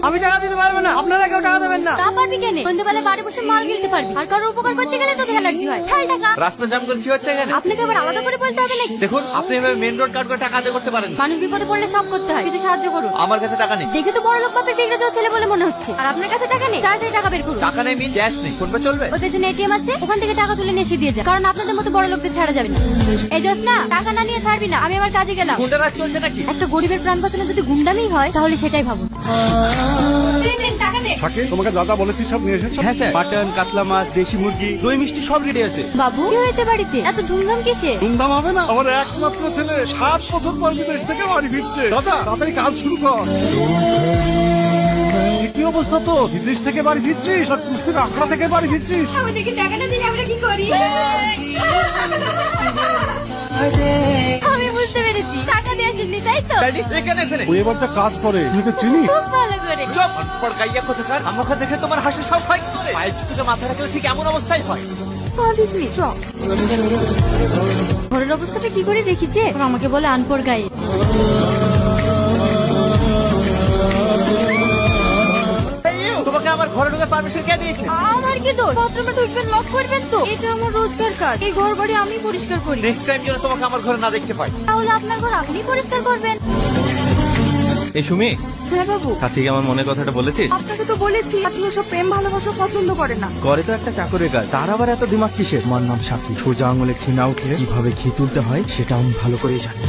আমি টাকা দিতে পারবো না, আপনারা কেউ টাকা দেবেন না। তা পারবি কেন? সন্ধ্যাবেলা বাড়ি বসে মাল কিনতে পারবি, আর কারোর উপকার করতে গেলে তোকে অ্যালার্জি হয়। ফেল টাকা। রাস্তা জাম করে কি হচ্ছে এখানে? আপনাকে আবার আলাদা করে বলতে হবে নাকি? দেখুন, আপনি এভাবে মেন রোড কাট করে টাকা আদায় করতে পারেন না। মানুষ বিপদে পড়লে সব করতে হয়, কিছু সাহায্য করুন। আমার কাছে টাকা নেই। দেখে তো বড় লোক বাপের বিগড়ে দেওয়া ছেলে বলে মনে হচ্ছে। আর আপনার কাছে টাকা নেই, তাড়াতাড়ি টাকা বের করুন। টাকা নেই, ক্যাশ নেই, ফোন পে চলবে? ওই পেছনে এটিএম আছে, ওখান থেকে টাকা তুলে নিয়ে এসে দিয়ে যায়। কারণ আপনাদের মতো বড় লোকদের ছাড়া যাবে না। এই জোস না, টাকা না নিয়ে ছাড়বি না। আমি আমার কাজে গেলাম। গুন্ডা রাজ চলছে নাকি? একটা গরিবের প্রাণ বাঁচানো যদি গুন্ডামি হয়, তাহলে সেটাই ভাবুন। টাকা দে। থাকে তোমাকে যা যা বলেছি সব নিয়ে এসেছো? হ্যাঁ স্যার, মাটন, কাতলা মাছ, দেশি মুরগি, দই মিষ্টি সব রেডি আছে। বাবু, কি হয়েছে বাড়িতে? এত ধুমধাম কিসে? ধুমধাম হবে না? আমার একমাত্র ছেলে 7 বছর পর বিদেশ থেকে বাড়ি ফিরছে। দাদা তাড়াতাড়ি কাজ শুরু কর। কি অবস্থা তো? বিদেশ থেকে বাড়ি ফিরছিস আর কুস্তির আখড়া থেকে বাড়ি ফিরছিস? আমাদেরকে টাকা না দিলে আমরা কি করি? আমি বুঝতে পেরেছি, টাকা দিয়ে আসেননি তাই তো? এখানে এখানে ওই এবারটা কাজ করে, তুই তো চিনি? খুব ভালো করে। চুপ! অনপড় গাইয়া কোথাকার। আমাকে দেখে তোমার হাসি সব হয় কি করে? পায়ের জুতোকে মাথা রাখলে ঠিক এমন অবস্থাই হয়। পারিসনি, চ। ঘরের অবস্থাটা কি করে দেখিছে? আর আমাকে বলে আনপড় গায়ে। তোমাকে আমার ঘরে ঢোকার পারমিশন কে দিয়েছে? আমার কি দোষ? বাথরুমে ঢুকবেন, লক করবেন তো? এটা আমার রোজকার কাজ। এই ঘর বাড়ি আমি পরিষ্কার করি। নেক্সট টাইম যেন তোমাকে আমার ঘরে না দেখতে পাই। তাহলে আপনার ঘর আপনি পরিষ্কার করবেন। এই সুমি, হ্যাঁ বাবু, সাথীকে আমার মনের কথাটা বলেছিস? আপনাকে তো বলেছি আপনি ওসব প্রেম ভালোবাসা পছন্দ করে না। করে তো একটা চাকরের কাজ, তার আবার এত দিমাগ কিসের? আমার নাম সাথী। সোজা আঙুলে ঘি না উঠলে কিভাবে ঘি তুলতে হয় সেটা আমি ভালো করেই জানি।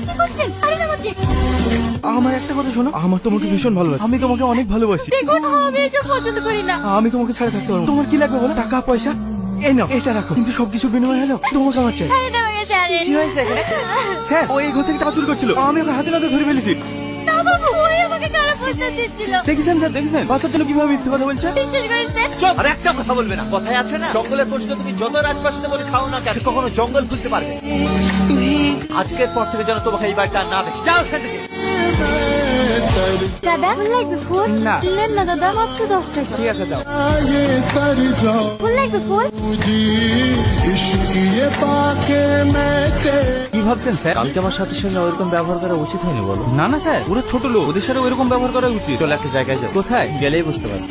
কি করছেন? আরে না আমাকে। আমার একটা কথা শোনো, আমার তোমাকে ভীষণ ভালোবাসি, আমি তোমাকে অনেক ভালোবাসি। দেখুন, আমি এসব পছন্দ করি না। আমি তোমাকে ছাড়া থাকতে পারবো না। তোমার কি লাগবে বলো? টাকা পয়সা এই নাও, এটা রাখো। কিন্তু সবকিছু বিনিময় হলো তোমাকে আমার চাই। আরে না, আমাকে ছাড়েন। কি হয়েছে এখানে? স্যার, ও এই ঘর থেকে টাকা চুরি করছিল, আমি ওকে হাতে নাতে ধরে ফেলেছি। না বাবু, ওই আমাকে খারাপ প্রস্তাব দিচ্ছিল। দেখেছেন স্যার, দেখেছেন বাচ্চার জন্য কিভাবে মিথ্যে কথা বলছে? বিশ্বাস করেছেন? চুপ! আর একটা কথা বলবে না। কথায় আছে না, জঙ্গলের পশুকে তুমি যত রাজপ্রাসাদে বলে খাও না কেন, সে কখনো জঙ্গল খুলতে পারবে না। আজকের পর থেকে যেন তোমাকে এই বাড়িটা আর না দেখি। যাও এখান থেকে। দাদা, ফুল লাগবে ফুল? না। নেন না দাদা, মাত্র 10 টাকা। ঠিক আছে, দাও। ফুল লাগবে ফুল? কি ভাবছেন স্যার? কালকে আমার সাথে সঙ্গে ওরকম ব্যবহার করা উচিত হয়নি বলো? না না স্যার, ওরা ছোট লোক, ওদের সাথে ওইরকম ব্যবহার করা উচিত। চলো একটা জায়গায় যাও। কোথায়? গেলেই বুঝতে পারবো।